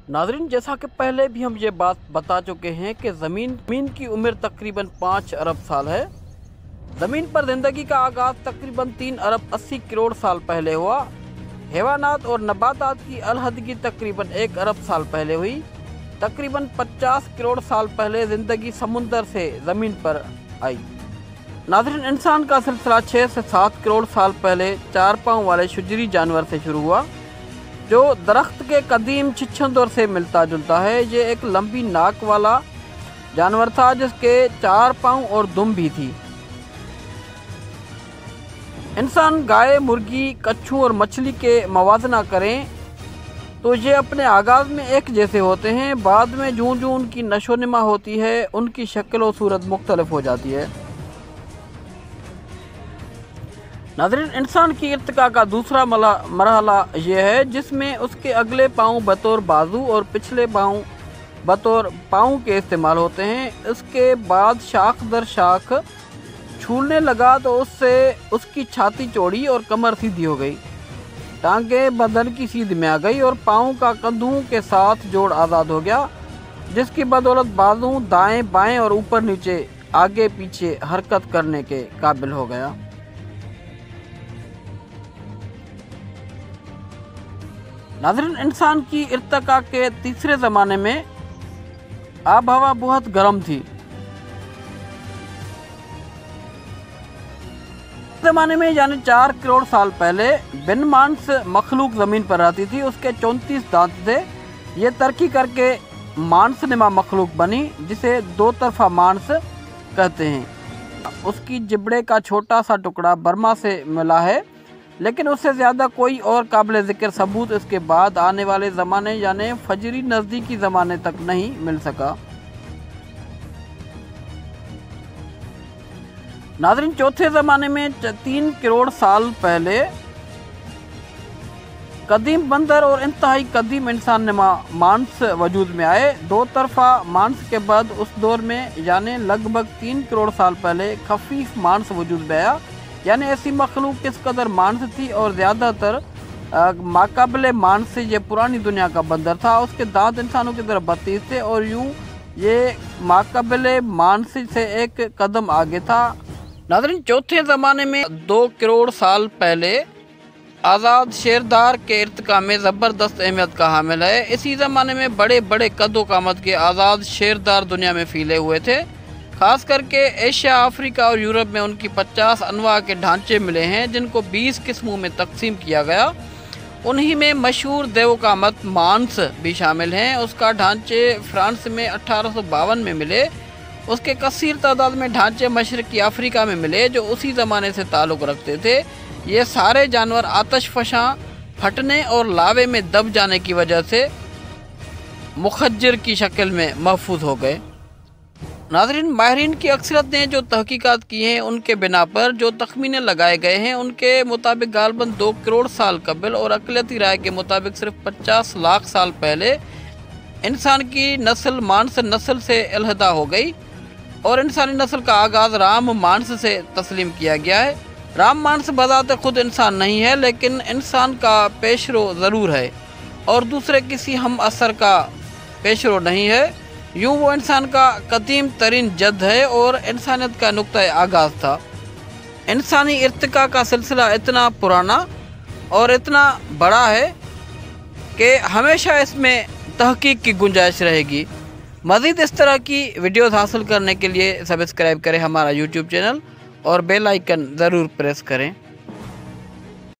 नाज़रीन, जैसा कि पहले भी हम ये बात बता चुके हैं कि ज़मीन की उम्र तकरीबन 5 अरब साल है। ज़मीन पर ज़िंदगी का आगाज़ तकरीबन 3 अरब 80 करोड़ साल पहले हुआ। हैवानात और नबातात की अलहदगी तकरीबन 1 अरब साल पहले हुई। तकरीबन 50 करोड़ साल पहले ज़िंदगी समुंदर से ज़मीन पर आई। नाज़रीन, इंसान का सिलसिला 6 से 7 करोड़ साल पहले 4 पाँव वाले शुजरी जानवर से शुरू हुआ, जो दरख्त के कदीम छिछंदर से मिलता जुलता है। ये एक लंबी नाक वाला जानवर था जिसके 4 पाँव और दुम भी थी। इंसान गाय, मुर्गी, कच्छू और मछली के मवाजना करें तो ये अपने आगाज़ में एक जैसे होते हैं। बाद में जूं जूं उनकी नशोनुमा होती है, उनकी शक्ल और सूरत मुख्तलिफ हो जाती है। नाज़रीन, इंसान की इर्तिका का दूसरा मरहला ये है जिसमें उसके अगले पाँव बतौर बाजू और पिछले पाँव बतौर पाँव के इस्तेमाल होते हैं। इसके बाद शाख दर शाख छूलने लगा तो उससे उसकी छाती चौड़ी और कमर सीधी हो गई, टांगें बदन की सीध में आ गई और पाँव का कंधों के साथ जोड़ आज़ाद हो गया, जिसकी बदौलत बाजू दाएं बाएं और ऊपर नीचे आगे पीछे हरकत करने के काबिल हो गया। नाज़रीन, इंसान की इर्तिका के तीसरे ज़माने में आब हवा बहुत गर्म थी। ज़माने में यानी 4 करोड़ साल पहले बिन मांस मखलूक ज़मीन पर रहती थी। उसके 34 दांत थे। ये तरक्की करके मांसनुमा मखलूक बनी, जिसे 2 तरफा मांस कहते हैं। उसकी जिब्ड़े का छोटा सा टुकड़ा बर्मा से मिला है, लेकिन उससे ज़्यादा कोई और काबिल ज़िक्र सबूत इसके बाद आने वाले ज़माने यानी फजरी नज़दीकी ज़माने तक नहीं मिल सका। नाज़रीन, चौथे ज़माने में 3 करोड़ साल पहले कदीम बंदर और इंतहाई कदीम इंसान मांस वजूद में आए। 2 तरफा मांस के बाद उस दौर में यानी लगभग 3 करोड़ साल पहले खफीफ मांस वजूद में आया, यानी ऐसी मखलूक किस कदर मांस थी और ज़्यादातर माकाबले मांस से ये पुरानी दुनिया का बंदर था। उसके दांत इंसानों की तरह 32 थे और यूं ये माकाबले मांस से एक कदम आगे था। नाज़रीन, चौथे ज़माने में 2 करोड़ साल पहले आज़ाद शेरदार के इर्तिका में ज़बरदस्त अहमियत का हामिल है। इसी ज़माने में बड़े बड़े कदो कामत के आज़ाद शेरदार दुनिया में फैले हुए थे। ख़ास करके एशिया, अफ्रीका और यूरोप में उनकी 50 अनवा के ढांचे मिले हैं, जिनको 20 किस्मों में तकसीम किया गया। उन्हीं में मशहूर देवकामत मांस भी शामिल हैं। उसका ढांचे फ्रांस में 1852 में मिले। उसके कसीर तादाद में ढांचे मशरक़ी अफ्रीका में मिले, जो उसी ज़माने से ताल्लुक़ रखते थे। ये सारे जानवर आतश फशां, फटने और लावे में दब जाने की वजह से मुखज्जर की शक्ल में महफूज हो गए। नाज़रीन, माहिरीन की अक्सरियत ने जो तहकीकात की हैं, उनके बिना पर जो तखमीने लगाए गए हैं, उनके मुताबिक गालबन 2 करोड़ साल कबल और अक़लियती राय के मुताबिक सिर्फ 50 लाख साल पहले इंसान की नस्ल मांस नस्ल से अलहदा हो गई और इंसानी नस्ल का आगाज़ राम मांस से तस्लीम किया गया है। राम मांस बज़ात खुद इंसान नहीं है, लेकिन इंसान का पेशरो ज़रूर है और दूसरे किसी हम असर का पेशरो नहीं है। यूँ वो इंसान का कदीम तरीन जद है और इंसानियत का नुक्ता आगाज़ था। इंसानी इर्तिका का सिलसिला इतना पुराना और इतना बड़ा है कि हमेशा इसमें तहकीक की गुंजाइश रहेगी। मज़ीद इस तरह की वीडियोस हासिल करने के लिए सब्सक्राइब करें हमारा यूट्यूब चैनल और बेल आइकन ज़रूर प्रेस करें।